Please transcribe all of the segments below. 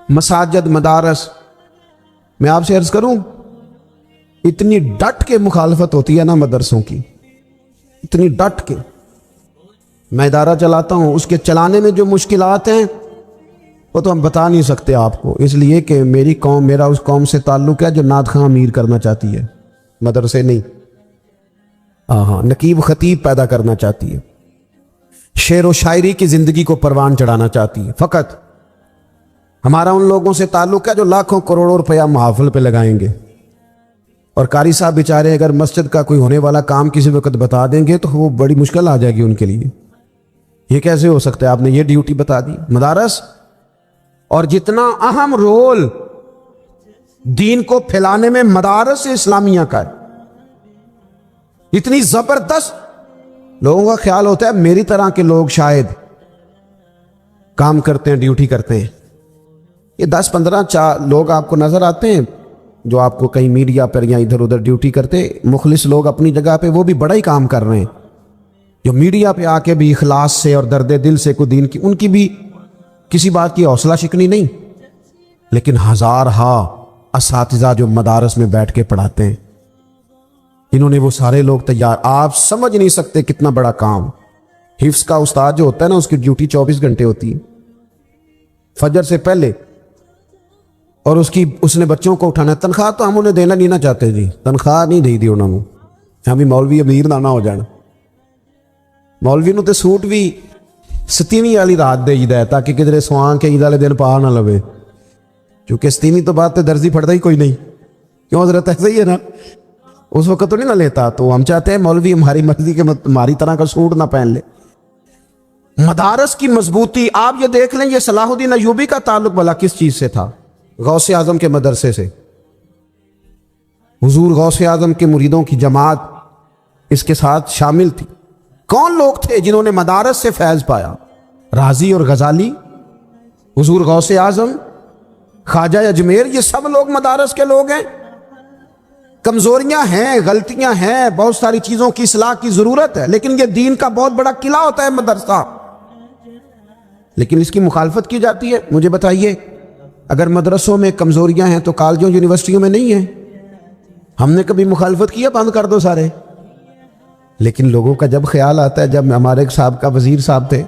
مساجد، مدارس، میں آپ سے عرض کروں اتنی ڈٹ کے مخالفت ہوتی ہے نا مدرسوں کی، اتنی ڈٹ کے. میں ادارہ چلاتا ہوں، اس کے چلانے میں جو مشکلات ہیں وہ تو ہم بتا نہیں سکتے آپ کو، اس لیے کہ میری قوم، میرا اس قوم سے تعلق ہے جو نعت خواں امیر کرنا چاہتی ہے، مدرسے نہیں. ہاں نقیب خطیب پیدا کرنا چاہتی ہے، شعر و شاعری کی زندگی کو پروان چڑھانا چاہتی ہے. فقط ہمارا ان لوگوں سے تعلق ہے جو لاکھوں کروڑوں روپیہ محافل پہ لگائیں گے، اور قاری صاحب بیچارے اگر مسجد کا کوئی ہونے والا کام کسی وقت بتا دیں گے تو وہ بڑی مشکل آ جائے گی ان کے لیے. یہ کیسے ہو سکتا ہے، آپ نے یہ ڈیوٹی بتا دی. مدارس، اور جتنا اہم رول دین کو پھیلانے میں مدارس اسلامیہ کا ہے، اتنی زبردست. لوگوں کا خیال ہوتا ہے میری طرح کے لوگ شاید کام کرتے ہیں، ڈیوٹی کرتے ہیں. یہ 10-15 لوگ آپ کو نظر آتے ہیں جو آپ کو کہیں میڈیا پر یا ادھر ادھر ڈیوٹی کرتے، مخلص لوگ اپنی جگہ پہ، وہ بھی بڑا ہی کام کر رہے ہیں، جو میڈیا پہ آ کے بھی اخلاص سے اور درد دل سے کوئی دین کی، ان کی بھی کسی بات کی حوصلہ شکنی نہیں. لیکن ہزارہا اساتذہ جو مدارس میں بیٹھ کے پڑھاتے ہیں، انہوں نے وہ سارے لوگ تیار، آپ سمجھ نہیں سکتے کتنا بڑا کام. حفظ کا استاد جو ہوتا ہے نا، اس کی ڈیوٹی 24 گھنٹے ہوتی ہے، فجر سے پہلے، اور اس نے بچوں کو اٹھانا ہے. تنخواہ تو ہم انہیں دینا نہیں نہ چاہتے جی، تنخواہ نہیں دی انہوں نے. ہم بھی مولوی امیر نہ ہو جانا، مولوی نو تے سوٹ بھی 27ویں والی رات دے ہے تاکہ کدھر سوان کے عید والے دن پا نہ لوے، کیونکہ 27ویں تو بعد تے درزی پھڑتا ہی کوئی نہیں. کیوں حضرت؟ ایسا ہی ہے نا، اس وقت تو نہیں نہ لیتا. تو ہم چاہتے ہیں مولوی ہماری مرضی کے ہماری طرح کا سوٹ نہ پہن لے. مدارس کی مضبوطی آپ یہ دیکھ لیں، یہ صلاح الدین ایوبی کا تعلق بھلا کس چیز سے تھا؟ غوث اعظم کے مدرسے سے. حضور غوث اعظم کے مریدوں کی جماعت اس کے ساتھ شامل تھی. کون لوگ تھے جنہوں نے مدارس سے فیض پایا؟ رازی اور غزالی، حضور غوث اعظم، خواجہ اجمیر، یہ سب لوگ مدارس کے لوگ ہیں. کمزوریاں ہیں، غلطیاں ہیں، بہت ساری چیزوں کی اصلاح کی ضرورت ہے، لیکن یہ دین کا بہت بڑا قلعہ ہوتا ہے مدرسہ. لیکن اس کی مخالفت کی جاتی ہے. مجھے بتائیے، اگر مدرسوں میں کمزوریاں ہیں تو کالجوں یونیورسٹیوں میں نہیں ہیں؟ ہم نے کبھی مخالفت کیا بند کر دو سارے؟ لیکن لوگوں کا جب خیال آتا ہے، جب ہمارے ایک صاحب کا وزیر صاحب تھے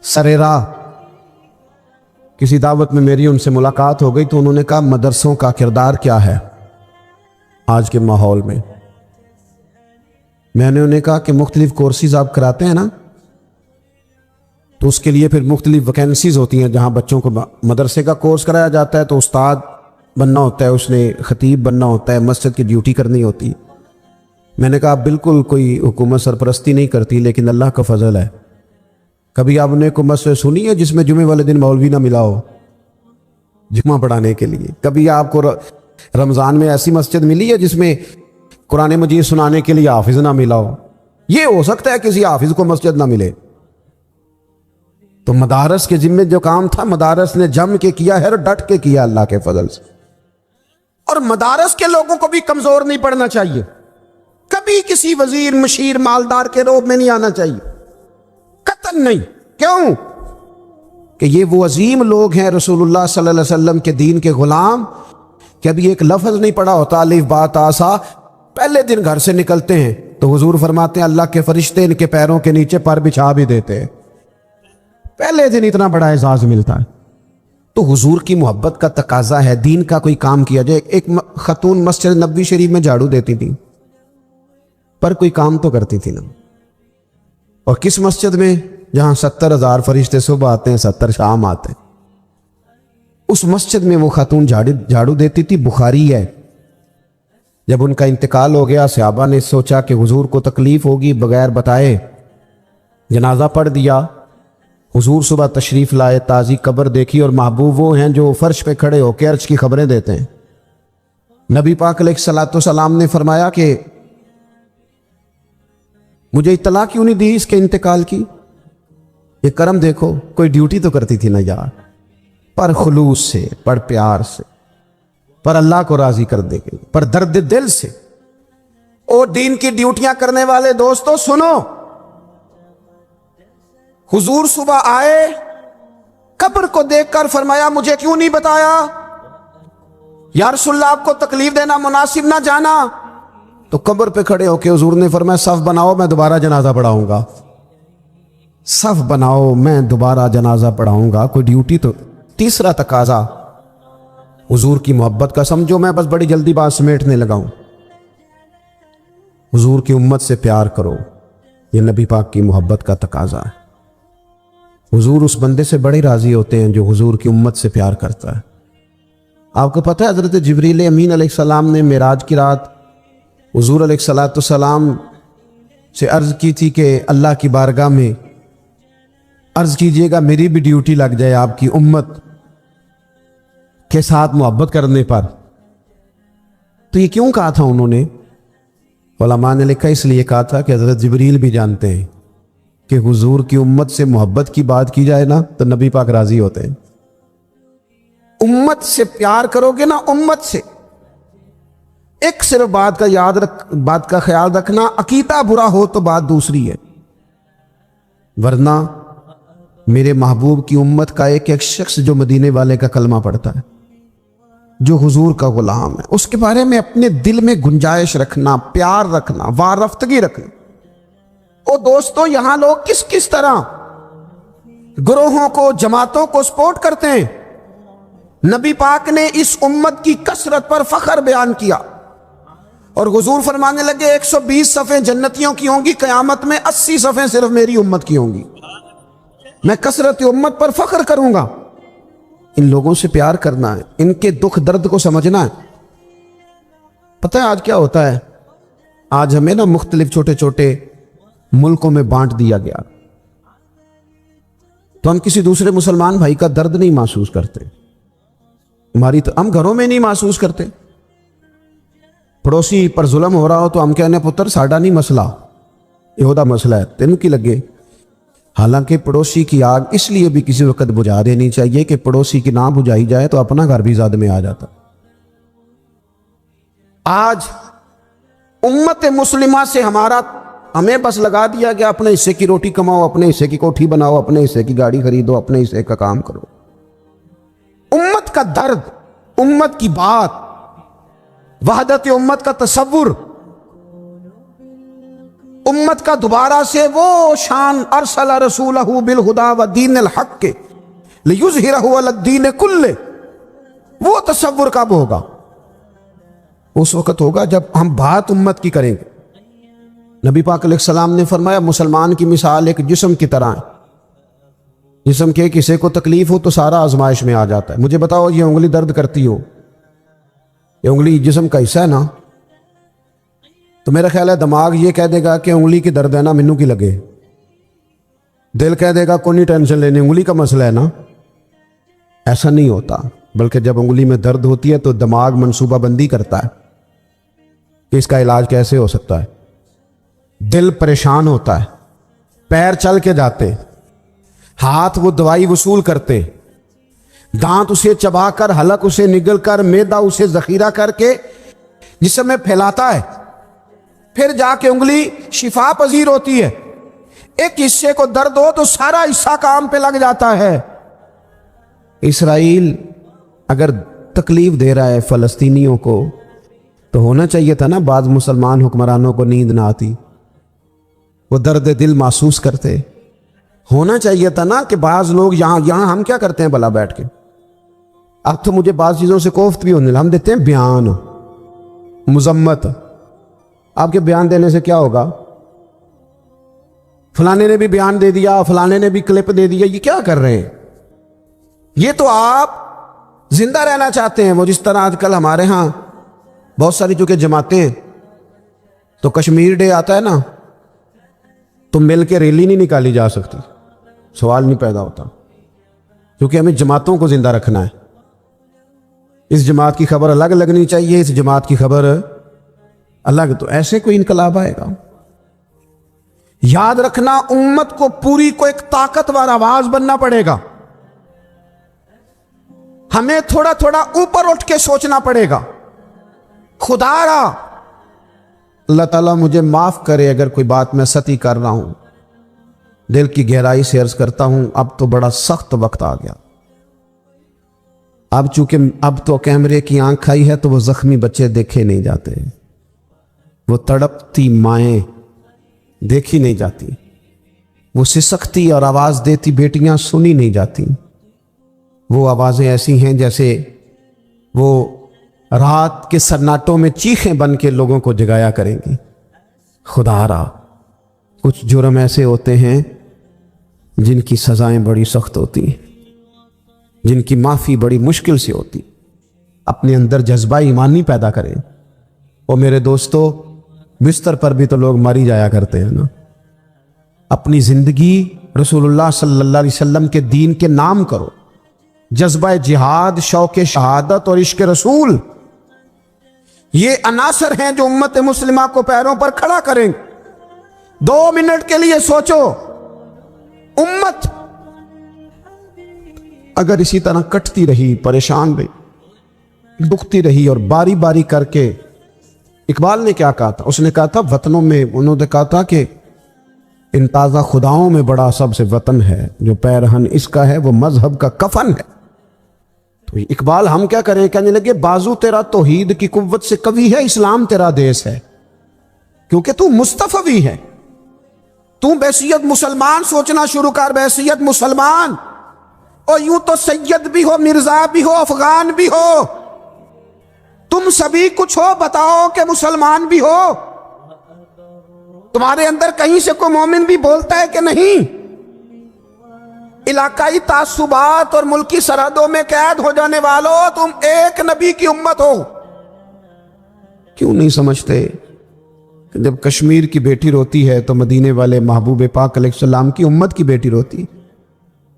سرے راہ، کسی دعوت میں میری ان سے ملاقات ہو گئی تو انہوں نے کہا مدرسوں کا کردار کیا ہے آج کے ماحول میں. میں نے انہیں کہا کہ مختلف کورسز آپ کراتے ہیں نا، تو اس کے لیے پھر مختلف ویکینسیز ہوتی ہیں جہاں بچوں کو مدرسے کا کورس کرایا جاتا ہے تو استاد بننا ہوتا ہے، اس نے خطیب بننا ہوتا ہے، مسجد کی ڈیوٹی کرنی ہوتی ہے. میں نے کہا بالکل کوئی حکومت سرپرستی نہیں کرتی، لیکن اللہ کا فضل ہے. کبھی آپ نے کوئی مسجد سنی ہے جس میں جمعے والے دن مولوی نہ ملا ہو جمعہ پڑھانے کے لیے؟ کبھی آپ کو رمضان میں ایسی مسجد ملی ہے جس میں قرآن مجید سنانے کے لیے حافظ نہ ملا ہو؟ یہ ہو سکتا ہے کسی حافظ کو مسجد نہ ملے. تو مدارس کے ذمے جو کام تھا مدارس نے جم کے کیا ہے اور ڈٹ کے کیا اللہ کے فضل سے. اور مدارس کے لوگوں کو بھی کمزور نہیں پڑنا چاہیے، کبھی کسی وزیر مشیر مالدار کے روب میں نہیں آنا چاہیے، قطعاً نہیں. کیوں؟ کہ یہ وہ عظیم لوگ ہیں رسول اللہ صلی اللہ علیہ وسلم کے دین کے غلام، کہ ابھی ایک لفظ نہیں پڑا ہوتا الف با تا سا، پہلے دن گھر سے نکلتے ہیں تو حضور فرماتے ہیں اللہ کے فرشتے ان کے پیروں کے نیچے پر بچھا بھی دیتے ہیں. پہلے دن اتنا بڑا اعزاز ملتا ہے. تو حضور کی محبت کا تقاضا ہے دین کا کوئی کام کیا جائے. ایک خاتون مسجد نبوی شریف میں جھاڑو دیتی تھی پر کوئی کام تو کرتی تھی نا. اور کس مسجد میں؟ جہاں 70,000 فرشتے صبح آتے ہیں 70 شام آتے ہیں. اس مسجد میں وہ خاتون جھاڑو دیتی تھی. بخاری ہے. جب ان کا انتقال ہو گیا صحابہ نے سوچا کہ حضور کو تکلیف ہوگی، بغیر بتائے جنازہ پڑھ دیا. حضور صبح تشریف لائے، تازی قبر دیکھی، اور محبوب وہ ہیں جو فرش پہ کھڑے ہو کے عرش کی خبریں دیتے ہیں. نبی پاک علیہ الصلوۃ والسلام نے فرمایا کہ مجھے اطلاع کیوں نہیں دی اس کے انتقال کی؟ یہ کرم دیکھو، کوئی ڈیوٹی تو کرتی تھی نا یار، پر خلوص سے، پر پیار سے، پر اللہ کو راضی کر دے گے، پر درد دل سے. اور دین کی ڈیوٹیاں کرنے والے دوستو سنو، حضور صبح آئے، قبر کو دیکھ کر فرمایا مجھے کیوں نہیں بتایا؟ یا رسول اللہ آپ کو تکلیف دینا مناسب نہ جانا؟ تو قبر پہ کھڑے ہو کے حضور نے فرمایا صف بناؤ میں دوبارہ جنازہ پڑھاؤں گا، صف بناؤ میں دوبارہ جنازہ پڑھاؤں گا، کوئی ڈیوٹی تو۔ تیسرا تقاضا حضور کی محبت کا، سمجھو میں بس بڑی جلدی بات سمیٹنے لگا ہوں، حضور کی امت سے پیار کرو، یہ نبی پاک کی محبت کا تقاضا ہے۔ حضور اس بندے سے بڑے راضی ہوتے ہیں جو حضور کی امت سے پیار کرتا ہے۔ آپ کو پتہ ہے حضرت جبریل امین علیہ السلام نے معراج کی رات حضور علیہ السلام سے عرض کی تھی کہ اللہ کی بارگاہ میں عرض کیجئے گا میری بھی ڈیوٹی لگ جائے آپ کی امت کے ساتھ محبت کرنے پر۔ تو یہ کیوں کہا تھا انہوں نے؟ علماء نے لکھا اس لیے کہا تھا کہ حضرت جبریل بھی جانتے ہیں کہ حضور کی امت سے محبت کی بات کی جائے نا تو نبی پاک راضی ہوتے ہیں۔ امت سے پیار کرو گے نا، امت سے، ایک صرف بات کا خیال رکھنا، عقیدہ برا ہو تو بات دوسری ہے، ورنہ میرے محبوب کی امت کا ایک ایک شخص جو مدینے والے کا کلمہ پڑھتا ہے، جو حضور کا غلام ہے، اس کے بارے میں اپنے دل میں گنجائش رکھنا، پیار رکھنا، وارفتگی رکھنا۔ او دوستو، یہاں لوگ کس کس طرح گروہوں کو، جماعتوں کو سپورٹ کرتے ہیں۔ نبی پاک نے اس امت کی کثرت پر فخر بیان کیا اور حضور فرمانے لگے 120 صفیں جنتیوں کی ہوں گی، قیامت میں 80 صفیں صرف میری امت کی ہوں گی، میں کثرت امت پر فخر کروں گا۔ ان لوگوں سے پیار کرنا ہے، ان کے دکھ درد کو سمجھنا ہے۔ پتہ ہے آج کیا ہوتا ہے؟ آج ہمیں نا مختلف چھوٹے چھوٹے ملکوں میں بانٹ دیا گیا، تو ہم کسی دوسرے مسلمان بھائی کا درد نہیں محسوس کرتے، ہم گھروں میں نہیں محسوس کرتے۔ پڑوسی پر ظلم ہو رہا ہو تو ہم کہنے پتر ساڈا نہیں مسئلہ، یہودا مسئلہ ہے، تینوں کی لگے۔ حالانکہ پڑوسی کی آگ اس لیے بھی کسی وقت بجھا دینی چاہیے کہ پڑوسی کی نہ بجھائی جائے تو اپنا گھر بھی زاد میں آ جاتا۔ آج امت مسلمہ سے ہمیں بس لگا دیا گیا اپنے حصے کی روٹی کماؤ، اپنے حصے کی کوٹھی بناؤ، اپنے حصے کی گاڑی خریدو، اپنے حصے کا کام کرو۔ امت کا درد، امت کی بات، وحدت امت کا تصور، امت کا دوبارہ سے وہ شان ارسل رسولہ بالہدی ودین الحق لیظہرہ علی الدین کلہ، وہ تصور کب ہوگا؟ اس وقت ہوگا جب ہم بات امت کی کریں گے۔ نبی پاک علیہ السلام نے فرمایا مسلمان کی مثال ایک جسم کی طرح ہے، جسم کے کسی کو تکلیف ہو تو سارا آزمائش میں آ جاتا ہے۔ مجھے بتاؤ یہ انگلی درد کرتی ہو، یہ انگلی جسم کا حصہ ہے نا، تو میرا خیال ہے دماغ یہ کہہ دے گا کہ انگلی کی درد ہے نا مینوں کی لگے، دل کہہ دے گا کوئی نہیں ٹینشن لینے، انگلی کا مسئلہ ہے نا۔ ایسا نہیں ہوتا، بلکہ جب انگلی میں درد ہوتی ہے تو دماغ منصوبہ بندی کرتا ہے کہ اس کا علاج کیسے ہو سکتا ہے، دل پریشان ہوتا ہے، پیر چل کے جاتے، ہاتھ وہ دوائی وصول کرتے، دانت اسے چبا کر، حلق اسے نگل کر، معدہ اسے ذخیرہ کر کے جسم میں پھیلاتا ہے، پھر جا کے انگلی شفا پذیر ہوتی ہے۔ ایک حصے کو درد ہو تو سارا حصہ کام پہ لگ جاتا ہے۔ اسرائیل اگر تکلیف دے رہا ہے فلسطینیوں کو تو ہونا چاہیے تھا نا بعض مسلمان حکمرانوں کو نیند نہ آتی، وہ درد دل محسوس کرتے۔ ہونا چاہیے تھا نا کہ بعض لوگ یہاں ہم کیا کرتے ہیں بھلا بیٹھ کے، اب تو مجھے بعض چیزوں سے کوفت بھی ہونے لگا، ہم دیتے ہیں بیان، مذمت۔ آپ کے بیان دینے سے کیا ہوگا؟ فلانے نے بھی بیان دے دیا، فلانے نے بھی کلپ دے دیا، یہ کیا کر رہے ہیں؟ یہ تو آپ زندہ رہنا چاہتے ہیں۔ وہ جس طرح آج کل ہمارے ہاں بہت ساری چونکہ جماعتیں ہیں تو کشمیر ڈے آتا ہے نا تو مل کے ریلی نہیں نکالی جا سکتی، سوال نہیں پیدا ہوتا، کیونکہ ہمیں جماعتوں کو زندہ رکھنا ہے۔ اس جماعت کی خبر الگ لگنی چاہیے، اس جماعت کی خبر الگ، تو ایسے کوئی انقلاب آئے گا؟ یاد رکھنا امت کو پوری کو ایک طاقتور آواز بننا پڑے گا، ہمیں تھوڑا تھوڑا اوپر اٹھ کے سوچنا پڑے گا۔ خدا را اللہ تعالیٰ مجھے معاف کرے اگر کوئی بات میں سطحی کر رہا ہوں، دل کی گہرائی سے عرض کرتا ہوں اب تو بڑا سخت وقت آ گیا۔ اب چونکہ اب تو کیمرے کی آنکھ آئی ہے تو وہ زخمی بچے دیکھے نہیں جاتے، وہ تڑپتی مائیں دیکھی نہیں جاتی، وہ سسکتی اور آواز دیتی بیٹیاں سنی نہیں جاتی۔ وہ آوازیں ایسی ہیں جیسے وہ رات کے سناٹوں میں چیخیں بن کے لوگوں کو جگایا کریں گی۔ خدا را، کچھ جرم ایسے ہوتے ہیں جن کی سزائیں بڑی سخت ہوتی ہیں، جن کی معافی بڑی مشکل سے ہوتی۔ اپنے اندر جذبہ ایمانی پیدا کریں۔ اور میرے دوستو، بستر پر بھی تو لوگ ماری جایا کرتے ہیں نا۔ اپنی زندگی رسول اللہ صلی اللہ علیہ وسلم کے دین کے نام کرو۔ جذبہ جہاد، شوق شہادت اور عشق رسول، یہ عناصر ہیں جو امت مسلمہ کو پیروں پر کھڑا کریں۔ 2 منٹ کے لیے سوچو، امت اگر اسی طرح کٹتی رہی، پریشان رہی، دکھتی رہی، اور باری باری کر کے، اقبال نے کیا کہا تھا؟ اس نے کہا تھا وطنوں میں، انہوں نے کہا تھا کہ ان تازہ خداؤں میں بڑا سب سے وطن ہے، جو پیرہن اس کا ہے وہ مذہب کا کفن ہے۔ تو اقبال ہم کیا کریں؟ کہنے لگے بازو تیرا توحید کی قوت سے قوی ہے، اسلام تیرا دیس ہے، کیونکہ تو مصطفی ہے۔ تو بحیثیت مسلمان سوچنا شروع کر، بحیثیت مسلمان، اور یوں تو سید بھی ہو، مرزا بھی ہو، افغان بھی ہو، تم سبھی کچھ ہو، بتاؤ کہ مسلمان بھی ہو۔ تمہارے اندر کہیں سے کوئی مومن بھی بولتا ہے کہ نہیں؟ علاقائی تعصبات اور ملکی سرحدوں میں قید ہو جانے والوں، تم ایک نبی کی امت ہو۔ کیوں نہیں سمجھتے کہ جب کشمیر کی بیٹی روتی ہے تو مدینے والے محبوب پاک علیہ السلام کی امت کی بیٹی روتی،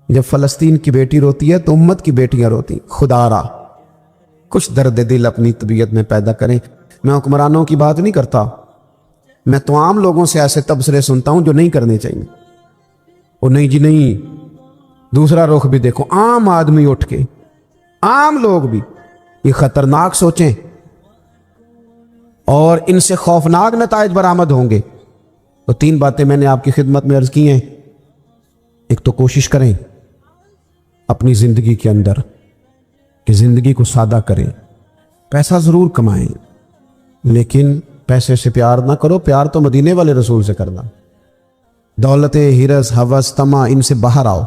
جب فلسطین کی بیٹی روتی ہے تو امت کی بیٹیاں روتی۔ خدا را، کچھ درد دل اپنی طبیعت میں پیدا کریں۔ میں حکمرانوں کی بات نہیں کرتا، میں تو عام لوگوں سے ایسے تبصرے سنتا ہوں جو نہیں کرنے چاہیے۔ اور نہیں جی نہیں، دوسرا رخ بھی دیکھو، عام آدمی اٹھ کے، عام لوگ بھی یہ خطرناک سوچیں اور ان سے خوفناک نتائج برآمد ہوں گے۔ تو 3 باتیں میں نے آپ کی خدمت میں عرض کی ہیں۔ ایک تو کوشش کریں اپنی زندگی کے اندر کہ زندگی کو سادہ کریں۔ پیسہ ضرور کمائیں، لیکن پیسے سے پیار نہ کرو، پیار تو مدینے والے رسول سے کرنا۔ دولت، ہرس، ہوس، طمع، ان سے باہر آؤ۔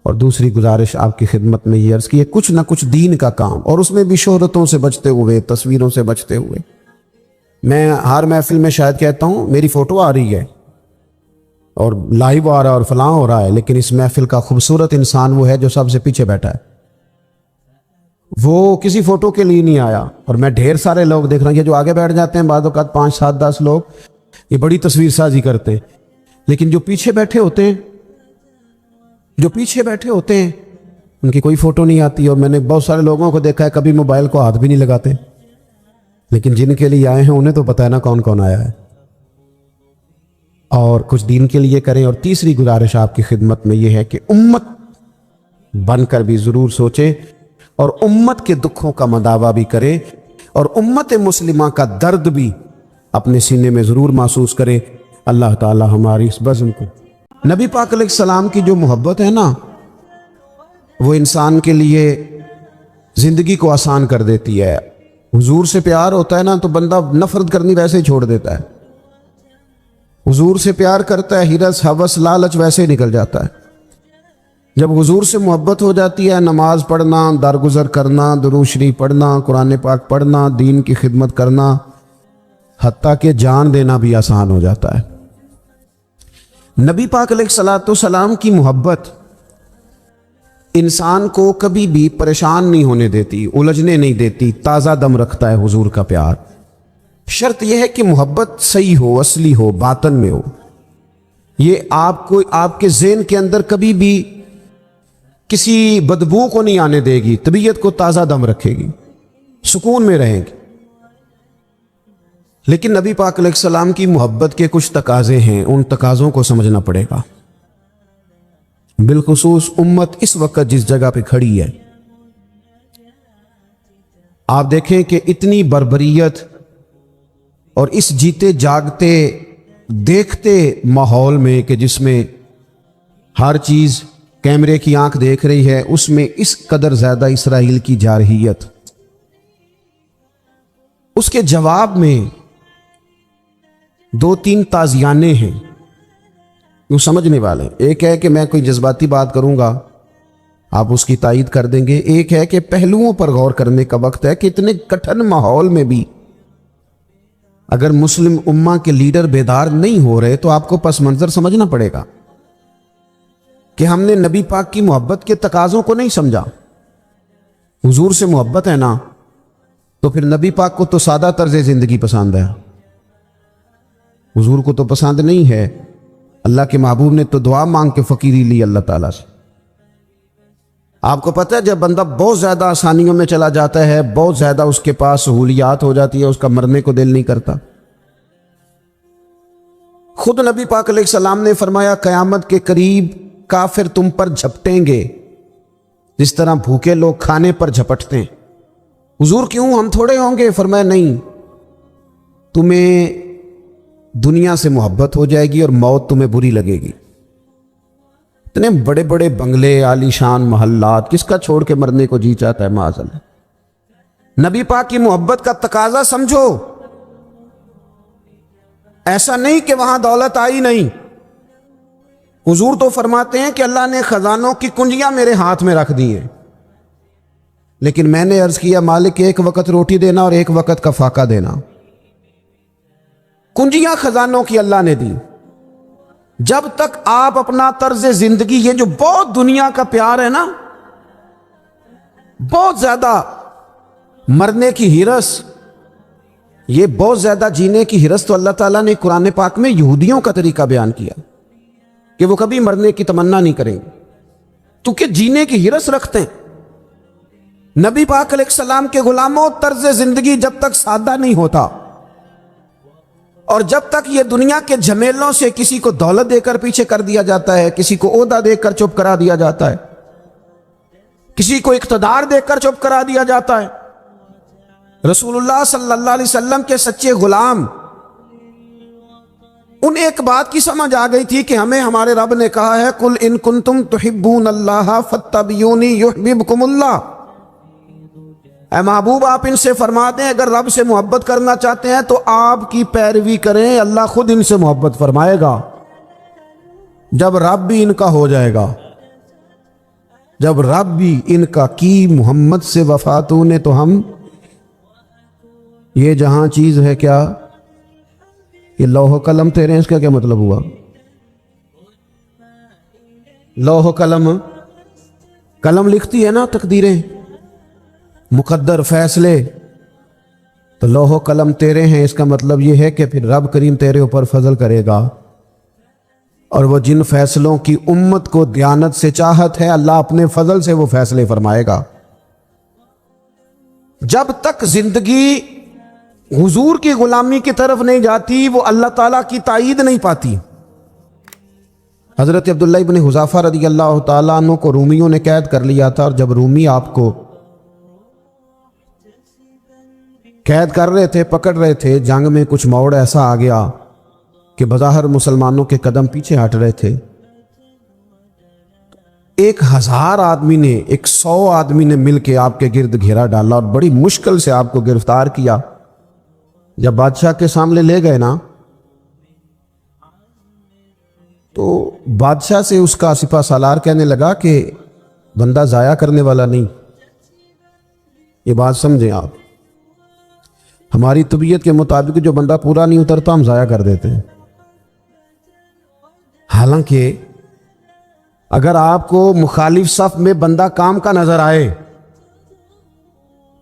اور دوسری گزارش آپ کی خدمت میں یہ عرض کی ہے، کچھ نہ کچھ دین کا کام، اور اس میں بھی شہرتوں سے بچتے ہوئے، تصویروں سے بچتے ہوئے۔ میں ہر محفل میں شاید کہتا ہوں میری فوٹو آ رہی ہے اور لائیو آ رہا ہے اور فلاں ہو رہا ہے، لیکن اس محفل کا خوبصورت انسان وہ ہے جو سب سے پیچھے بیٹھا ہے۔ وہ کسی فوٹو کے لیے نہیں آیا۔ اور میں ڈھیر سارے لوگ دیکھ رہا ہوں، یہ جو آگے بیٹھ جاتے ہیں بعض اوقات 5 7 10 لوگ، یہ بڑی تصویر سازی کرتے ہیں، لیکن جو پیچھے بیٹھے ہوتے ہیں، ان کی کوئی فوٹو نہیں آتی۔ اور میں نے بہت سارے لوگوں کو دیکھا ہے کبھی موبائل کو ہاتھ بھی نہیں لگاتے، لیکن جن کے لیے آئے ہیں انہیں تو پتہ ہے نا کون کون آیا ہے۔ اور کچھ دین کے لیے کریں۔ اور تیسری گزارش آپ کی خدمت میں یہ ہے کہ امت بن کر بھی ضرور سوچیں، اور امت کے دکھوں کا مداوع بھی کریں، اور امت مسلمہ کا درد بھی اپنے سینے میں ضرور محسوس کریں۔ اللہ تعالی ہماری اس بزم کو، نبی پاک علیہ السلام کی جو محبت ہے نا، وہ انسان کے لیے زندگی کو آسان کر دیتی ہے۔ حضور سے پیار ہوتا ہے نا تو بندہ نفرت کرنی ویسے ہی چھوڑ دیتا ہے۔ حضور سے پیار کرتا ہے، ہرس، ہوس، لالچ ویسے ہی نکل جاتا ہے۔ جب حضور سے محبت ہو جاتی ہے، نماز پڑھنا، درگزر کرنا، درود شریف پڑھنا، قرآن پاک پڑھنا، دین کی خدمت کرنا، حتیٰ کہ جان دینا بھی آسان ہو جاتا ہے۔ نبی پاک علیہ السلام کی محبت انسان کو کبھی بھی پریشان نہیں ہونے دیتی، الجھنے نہیں دیتی، تازہ دم رکھتا ہے حضور کا پیار۔ شرط یہ ہے کہ محبت صحیح ہو، اصلی ہو، باطن میں ہو۔ یہ آپ کے ذہن کے اندر کبھی بھی کسی بدبو کو نہیں آنے دے گی، طبیعت کو تازہ دم رکھے گی، سکون میں رہیں گی۔ لیکن نبی پاک علیہ السلام کی محبت کے کچھ تقاضے ہیں، ان تقاضوں کو سمجھنا پڑے گا۔ بالخصوص امت اس وقت جس جگہ پہ کھڑی ہے، آپ دیکھیں کہ اتنی بربریت اور اس جیتے جاگتے دیکھتے ماحول میں کہ جس میں ہر چیز کیمرے کی آنکھ دیکھ رہی ہے، اس میں اس قدر زیادہ اسرائیل کی جارحیت۔ اس کے جواب میں 2-3 تازیانے ہیں وہ سمجھنے والے۔ ایک ہے کہ میں کوئی جذباتی بات کروں گا، آپ اس کی تائید کر دیں گے۔ ایک ہے کہ پہلوؤں پر غور کرنے کا وقت ہے کہ اتنے کٹھن ماحول میں بھی اگر مسلم امہ کے لیڈر بیدار نہیں ہو رہے تو آپ کو پس منظر سمجھنا پڑے گا کہ ہم نے نبی پاک کی محبت کے تقاضوں کو نہیں سمجھا۔ حضور سے محبت ہے نا تو پھر نبی پاک کو تو سادہ طرز زندگی پسند ہے، حضور کو تو پسند نہیں ہے۔ اللہ کے محبوب نے تو دعا مانگ کے فقیری لی اللہ تعالیٰ سے۔ آپ کو پتہ ہے جب بندہ بہت زیادہ آسانیوں میں چلا جاتا ہے، بہت زیادہ اس کے پاس سہولیات ہو جاتی ہے، اس کا مرنے کو دل نہیں کرتا۔ خود نبی پاک علیہ السلام نے فرمایا قیامت کے قریب کافر تم پر جھپٹیں گے جس طرح بھوکے لوگ کھانے پر جھپٹتے ہیں۔ حضور کیوں، ہم تھوڑے ہوں گے؟ فرمایا نہیں، تمہیں دنیا سے محبت ہو جائے گی اور موت تمہیں بری لگے گی۔ اتنے بڑے بڑے بنگلے، عالی شان محلات، کس کا چھوڑ کے مرنے کو جی چاہتا ہے معاذ اللہ۔ نبی پاک کی محبت کا تقاضا سمجھو، ایسا نہیں کہ وہاں دولت آئی نہیں۔ حضور تو فرماتے ہیں کہ اللہ نے خزانوں کی کنجیاں میرے ہاتھ میں رکھ دی ہیں، لیکن میں نے عرض کیا مالک ایک وقت روٹی دینا اور ایک وقت کا فاقہ دینا۔ کنجیاں خزانوں کی اللہ نے دی۔ جب تک آپ اپنا طرز زندگی، یہ جو بہت دنیا کا پیار ہے نا، بہت زیادہ مرنے کی ہرس، یہ بہت زیادہ جینے کی ہرس تو اللہ تعالیٰ نے قرآن پاک میں یہودیوں کا طریقہ بیان کیا کہ وہ کبھی مرنے کی تمنا نہیں کریں گے کیونکہ جینے کی ہرس رکھتے ہیں۔ نبی پاک علیہ السلام کے غلاموں، طرز زندگی جب تک سادہ نہیں ہوتا اور جب تک یہ دنیا کے جھمیلوں سے کسی کو دولت دے کر پیچھے کر دیا جاتا ہے، کسی کو عہدہ دے کر چپ کرا دیا جاتا ہے، کسی کو اقتدار دے کر چپ کرا دیا جاتا ہے، رسول اللہ صلی اللہ علیہ وسلم کے سچے غلام ان ایک بات کی سمجھ آ گئی تھی کہ ہمیں ہمارے رب نے کہا ہے قل ان کنتم تحبون اللہ فاتبعونی یحببکم اللہ۔ اے محبوب آپ ان سے فرما دیں اگر رب سے محبت کرنا چاہتے ہیں تو آپ کی پیروی کریں، اللہ خود ان سے محبت فرمائے گا۔ جب رب بھی ان کا ہو جائے گا، جب رب بھی ان کا کی محمد سے وفاتوں نے تو ہم، یہ جہاں چیز ہے کیا، یہ لوح و قلم تیرے ہیں، اس کا کیا مطلب ہوا؟ لوح و قلم، قلم لکھتی ہے نا تقدیریں، مقدر فیصلے، تو لوح و قلم تیرے ہیں، اس کا مطلب یہ ہے کہ پھر رب کریم تیرے اوپر فضل کرے گا، اور وہ جن فیصلوں کی امت کو دیانت سے چاہت ہے اللہ اپنے فضل سے وہ فیصلے فرمائے گا۔ جب تک زندگی حضور کی غلامی کی طرف نہیں جاتی وہ اللہ تعالیٰ کی تائید نہیں پاتی۔ حضرت عبداللہ ابن حذافہ رضی اللہ تعالیٰ عنہ کو رومیوں نے قید کر لیا تھا، اور جب رومی آپ کو قید کر رہے تھے، پکڑ رہے تھے، جنگ میں کچھ موڑ ایسا آ گیا کہ بظاہر مسلمانوں کے قدم پیچھے ہٹ رہے تھے۔ 1000 آدمی نے، 100 آدمی نے مل کے آپ کے گرد گھیرا ڈالا اور بڑی مشکل سے آپ کو گرفتار کیا۔ جب بادشاہ کے سامنے لے گئے نا تو بادشاہ سے اس کا سپہ سالار کہنے لگا کہ بندہ ضائع کرنے والا نہیں۔ یہ بات سمجھیں آپ، ہماری طبیعت کے مطابق جو بندہ پورا نہیں اترتا ہم ضائع کر دیتے ہیں۔ حالانکہ اگر آپ کو مخالف صف میں بندہ کام کا نظر آئے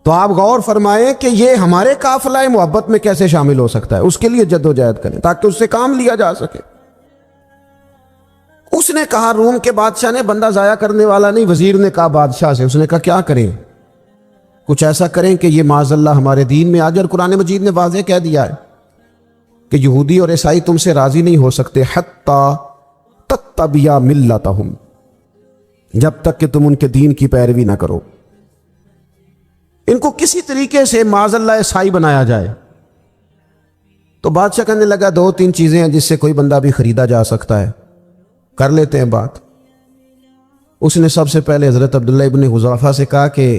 تو آپ غور فرمائیں کہ یہ ہمارے قافلہ محبت میں کیسے شامل ہو سکتا ہے، اس کے لیے جد و جہد کریں تاکہ اس سے کام لیا جا سکے۔ اس نے کہا، روم کے بادشاہ نے، بندہ ضائع کرنے والا نہیں، وزیر نے کہا بادشاہ سے، اس نے کہا کیا کریں؟ کچھ ایسا کریں کہ یہ معاذ اللہ ہمارے دین میں آج، اور قرآن مجید نے واضح کہہ دیا ہے کہ یہودی اور عیسائی تم سے راضی نہیں ہو سکتے حتی تتبع ملتہم، جب تک کہ تم ان کے دین کی پیروی نہ کرو، ان کو کسی طریقے سے معاذ اللہ عیسائی بنایا جائے۔ تو بادشاہ کہنے لگا 2-3 چیزیں ہیں جس سے کوئی بندہ بھی خریدا جا سکتا ہے، کر لیتے ہیں بات۔ اس نے سب سے پہلے حضرت عبداللہ ابن حذافہ سے کہا کہ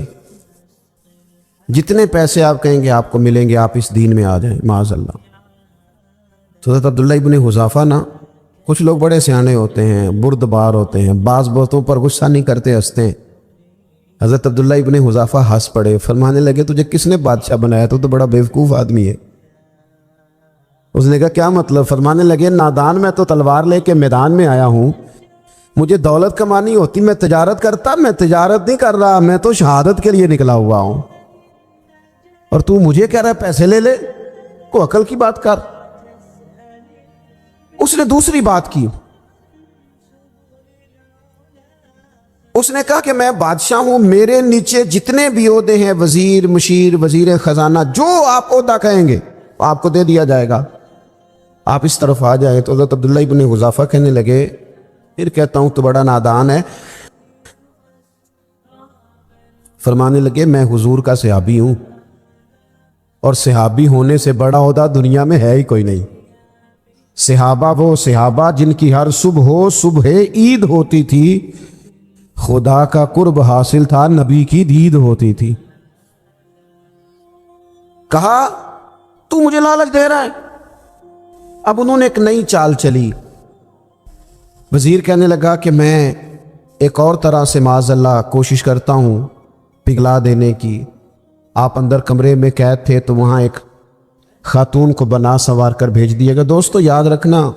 جتنے پیسے آپ کہیں گے آپ کو ملیں گے، آپ اس دین میں آ جائیں معاذ اللہ۔ تو حضرت عبداللہ ابن حذافہ نا، کچھ لوگ بڑے سیانے ہوتے ہیں، بردبار ہوتے ہیں، بعض باتوں پر غصہ نہیں کرتے، ہنستے ہیں۔ حضرت عبداللہ ابن حذافہ ہنس پڑے، فرمانے لگے تجھے کس نے بادشاہ بنایا؟ تو بڑا بیوقوف آدمی ہے۔ اس نے کہا کیا مطلب؟ فرمانے لگے نادان، میں تو تلوار لے کے میدان میں آیا ہوں، مجھے دولت کمانی ہوتی میں تجارت کرتا، میں تجارت نہیں کر رہا، میں تو شہادت کے لیے نکلا ہوا ہوں، اور تو مجھے کہہ رہا ہے پیسے لے لے، کو عقل کی بات کر۔ اس نے دوسری بات کی، اس نے کہا کہ میں بادشاہ ہوں، میرے نیچے جتنے بھی عہدے ہیں، وزیر، مشیر، وزیر خزانہ، جو آپ عہدہ کہیں گے آپ کو دے دیا جائے گا، آپ اس طرف آ جائیں۔ تو حضرت عبداللہ ابن حذافہ کہنے لگے پھر کہتا ہوں تو بڑا نادان ہے۔ فرمانے لگے میں حضور کا صحابی ہوں، اور صحابی ہونے سے بڑا عہدہ دنیا میں ہے ہی کوئی نہیں۔ صحابہ وہ صحابہ جن کی ہر صبح عید ہوتی تھی، خدا کا قرب حاصل تھا، نبی کی دید ہوتی تھی۔ کہا تو مجھے لالچ دے رہا ہے۔ اب انہوں نے ایک نئی چال چلی۔ وزیر کہنے لگا کہ میں ایک اور طرح سے معاذ اللہ کوشش کرتا ہوں پگھلا دینے کی۔ آپ اندر کمرے میں قید تھے تو وہاں ایک خاتون کو بنا سنوار کر بھیج دیا گیا۔ دوستو یاد رکھنا،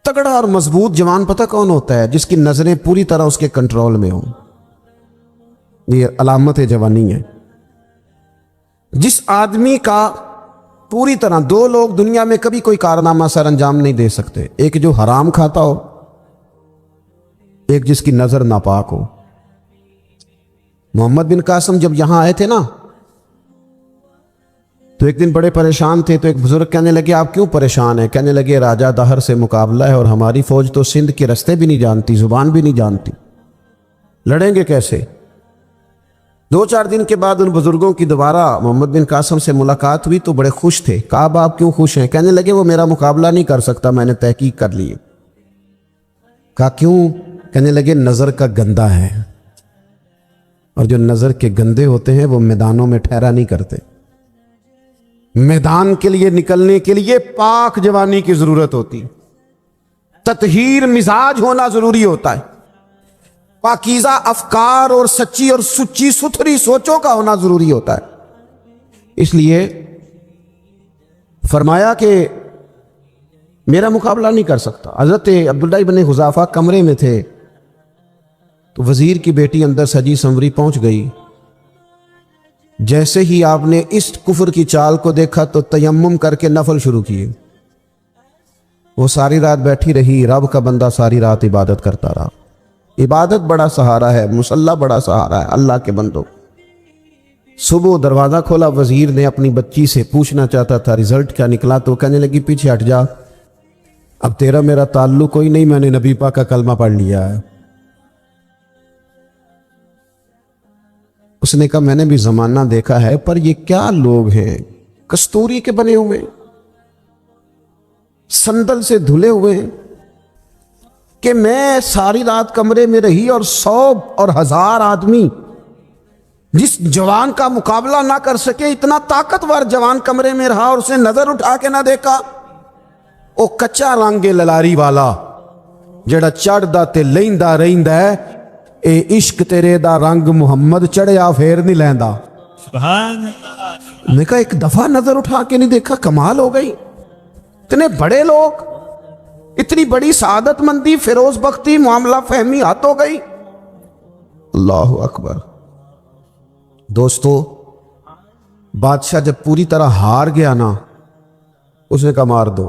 تگڑا اور مضبوط جوان پتہ کون ہوتا ہے؟ جس کی نظریں پوری طرح اس کے کنٹرول میں ہوں۔ یہ علامت جوانی ہے۔ جس آدمی کا پوری طرح، دو لوگ دنیا میں کبھی کوئی کارنامہ سر انجام نہیں دے سکتے، ایک جو حرام کھاتا ہو، ایک جس کی نظر ناپاک ہو۔ محمد بن قاسم جب یہاں آئے تھے نا، تو ایک دن بڑے پریشان تھے، تو ایک بزرگ کہنے لگے آپ کیوں پریشان ہیں؟ کہنے لگے راجہ دہر سے مقابلہ ہے، اور ہماری فوج تو سندھ کے رستے بھی نہیں جانتی، زبان بھی نہیں جانتی، لڑیں گے کیسے؟ 2-4 دن کے بعد ان بزرگوں کی دوبارہ محمد بن قاسم سے ملاقات ہوئی تو بڑے خوش تھے۔ کہا اب آپ کیوں خوش ہیں؟ کہنے لگے وہ میرا مقابلہ نہیں کر سکتا، میں نے تحقیق کر لی۔ کہا کیوں؟ کہنے لگے نظر کا گندہ ہے، اور جو نظر کے گندے ہوتے ہیں وہ میدانوں میں ٹھہرا نہیں کرتے۔ میدان کے لیے نکلنے کے لیے پاک جوانی کی ضرورت ہوتی، تطہیر مزاج ہونا ضروری ہوتا ہے، پاکیزہ افکار اور سچی اور سچی ستھری سوچوں کا ہونا ضروری ہوتا ہے۔ اس لیے فرمایا کہ میرا مقابلہ نہیں کر سکتا۔ حضرت عبداللہ ابن حذافہ کمرے میں تھے تو وزیر کی بیٹی اندر سجی سنوری پہنچ گئی۔ جیسے ہی آپ نے اس کفر کی چال کو دیکھا تو تیمم کر کے نفل شروع کیے۔ وہ ساری رات بیٹھی رہی، رب کا بندہ ساری رات عبادت کرتا رہا۔ عبادت بڑا سہارا ہے، مصلی بڑا سہارا ہے اللہ کے بندوں۔ صبح دروازہ کھولا، وزیر نے اپنی بچی سے پوچھنا چاہتا تھا رزلٹ کیا نکلا، تو کہنے لگی پیچھے ہٹ جا، اب تیرا میرا تعلق کوئی نہیں، میں نے نبی پاک کا کلمہ پڑھ لیا ہے۔ اس نے کہا میں نے بھی زمانہ دیکھا ہے، پر یہ کیا لوگ ہیں، کستوری کے بنے ہوئے، سندل سے دھلے ہوئے ہیں، کہ میں ساری رات کمرے میں رہی اور 100 اور 1000 آدمی جس جوان کا مقابلہ نہ کر سکے، اتنا طاقتور جوان کمرے میں رہا اور اسے نظر اٹھا کے نہ دیکھا۔ او کچا رنگ للاری والا جڑا چڑھدا تے لیندا رہندا ہے، اے عشق تیرے دا رنگ محمد چڑھیا پھر نہیں لیندا۔ سبحان اللہ۔ نے کہا ایک دفعہ نظر اٹھا کے نہیں دیکھا، کمال ہو گئی۔ اتنے بڑے لوگ، اتنی بڑی سعادت مندی، فیروز بختی، معاملہ فہمی ہاتھ ہو گئی۔ اللہ اکبر۔ دوستو بادشاہ جب پوری طرح ہار گیا نا، اس نے کہا مار دو۔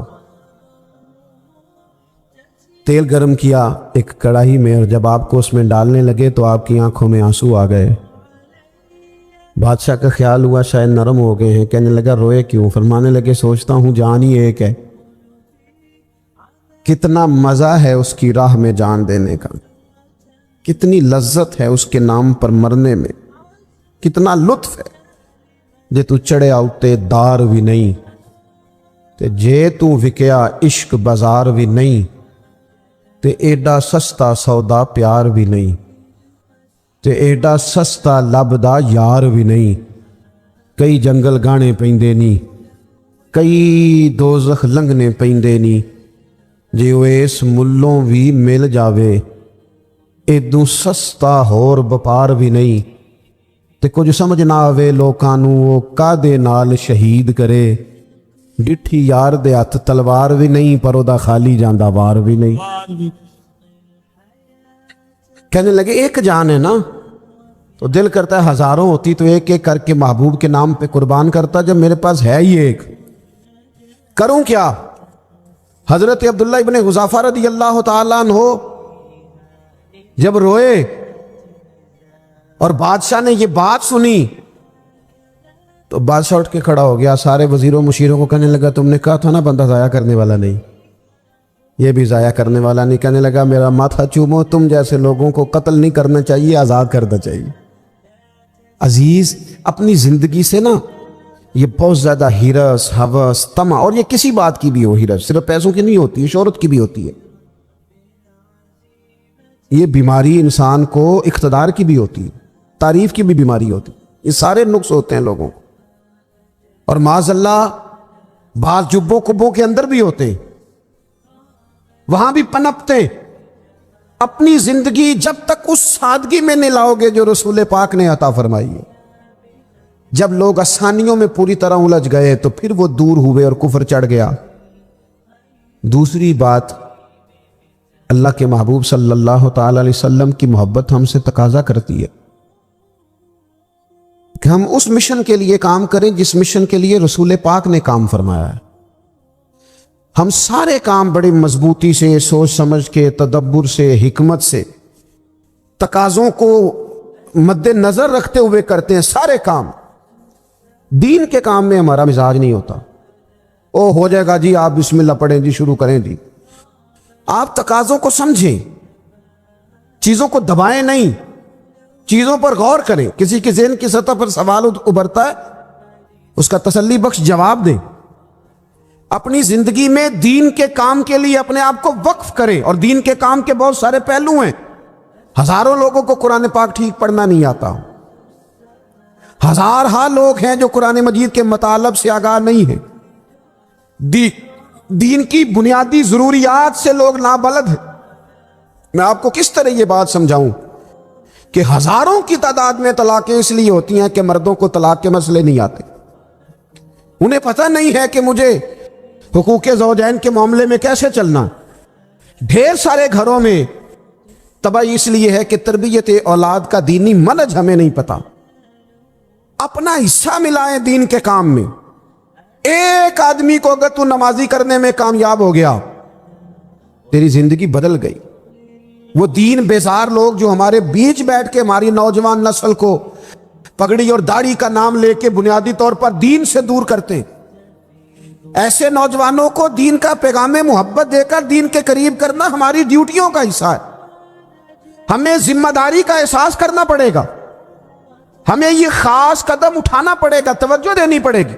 تیل گرم کیا ایک کڑاہی میں، اور جب آپ کو اس میں ڈالنے لگے تو آپ کی آنکھوں میں آنسو آ گئے۔ بادشاہ کا خیال ہوا شاید نرم ہو گئے ہیں، کہنے لگا روئے کیوں؟ فرمانے لگے سوچتا ہوں جان ہی ایک ہے، کتنا مزہ ہے اس کی راہ میں جان دینے کا، کتنی لذت ہے اس کے نام پر مرنے میں، کتنا لطف ہے جے تو چڑھیا اتے دار بھی نہیں تے جے تو وکیا عشق بازار بھی نہیں، تے ایڈا سستا سودا پیار بھی نہیں، تے ایڈا سستا لبدا یار بھی نہیں۔ کئی جنگل گانے پیندے نہیں، کئی دوزخ لنگنے پیندے نہیں، جے وہ اس ملوں بھی مل جاوے ایدوں سستا ہور بپار بھی نہیں۔ تے کچھ سمجھ نہ آوے لوکاں نوں وہ کادے نال شہید کرے، ڈٹھی یار دے ہاتھ تلوار بھی نہیں پر او دا خالی جاندا وار بھی نہیں۔ کہنے لگے ایک جان ہے نا، تو دل کرتا ہے ہزاروں ہوتی تو ایک ایک کر کے محبوب کے نام پہ قربان کرتا، جب میرے پاس ہے ہی ایک، کروں کیا؟ حضرت عبداللہ ابن حذافہ رضی اللہ تعالیٰ عنہ جب روئے اور بادشاہ نے یہ بات سنی تو بادشاہ اٹھ کے کھڑا ہو گیا، سارے وزیروں مشیروں کو کہنے لگا تم نے کہا تھا نا بندہ ضائع کرنے والا نہیں، یہ بھی ضائع کرنے والا نہیں۔ کہنے لگا میرا ماتھا چومو، تم جیسے لوگوں کو قتل نہیں کرنا چاہیے، آزاد کرنا چاہیے۔ عزیز اپنی زندگی سے نا یہ بہت زیادہ ہرس، ہوس، طمع، اور یہ کسی بات کی بھی ہو، ہرس صرف پیسوں کی نہیں ہوتی ہے، شہرت کی بھی ہوتی ہے، یہ بیماری انسان کو اقتدار کی بھی ہوتی ہے، تعریف کی بھی بیماری ہوتی ہے، یہ سارے نقص ہوتے ہیں لوگوں کو، اور معاذ اللہ بعض جبوں کبوں کے اندر بھی ہوتے ہیں، وہاں بھی پنپتے۔ اپنی زندگی جب تک اس سادگی میں نہیں لاؤ گے جو رسول پاک نے عطا فرمائی ہے، جب لوگ آسانیوں میں پوری طرح الجھ گئے تو پھر وہ دور ہوئے اور کفر چڑھ گیا۔ دوسری بات، اللہ کے محبوب صلی اللہ تعالی علیہ وسلم کی محبت ہم سے تقاضا کرتی ہے کہ ہم اس مشن کے لیے کام کریں جس مشن کے لیے رسول پاک نے کام فرمایا ہے۔ ہم سارے کام بڑی مضبوطی سے، سوچ سمجھ کے، تدبر سے، حکمت سے، تقاضوں کو مد نظر رکھتے ہوئے کرتے ہیں سارے کام۔ دین کے کام میں ہمارا مزاج نہیں ہوتا، او ہو جائے گا جی، آپ بسم اللہ پڑھیں جی، شروع کریں جی۔ آپ تقاضوں کو سمجھیں، چیزوں کو دبائیں نہیں، چیزوں پر غور کریں۔ کسی کے ذہن کی سطح پر سوال ابھرتا ہے، اس کا تسلی بخش جواب دیں۔ اپنی زندگی میں دین کے کام کے لیے اپنے آپ کو وقف کریں، اور دین کے کام کے بہت سارے پہلو ہیں۔ ہزاروں لوگوں کو قرآن پاک ٹھیک پڑھنا نہیں آتا، ہزارہا لوگ ہیں جو قرآن مجید کے مطالب سے آگاہ نہیں ہیں، دین کی بنیادی ضروریات سے لوگ نابلد ہیں۔ میں آپ کو کس طرح یہ بات سمجھاؤں کہ ہزاروں کی تعداد میں طلاقیں اس لیے ہوتی ہیں کہ مردوں کو طلاق کے مسئلے نہیں آتے، انہیں پتہ نہیں ہے کہ مجھے حقوق زوجین کے معاملے میں کیسے چلنا۔ ڈھیر سارے گھروں میں تباہی اس لیے ہے کہ تربیت اولاد کا دینی منہج ہمیں نہیں پتا۔ اپنا حصہ ملائیں دین کے کام میں۔ ایک آدمی کو اگر تو نمازی کرنے میں کامیاب ہو گیا، تیری زندگی بدل گئی۔ وہ دین بیزار لوگ جو ہمارے بیچ بیٹھ کے ہماری نوجوان نسل کو پگڑی اور داڑھی کا نام لے کے بنیادی طور پر دین سے دور کرتے ہیں، ایسے نوجوانوں کو دین کا پیغام محبت دے کر دین کے قریب کرنا ہماری ڈیوٹیوں کا حصہ ہے۔ ہمیں ذمہ داری کا احساس کرنا پڑے گا، ہمیں یہ خاص قدم اٹھانا پڑے گا، توجہ دینی پڑے گی۔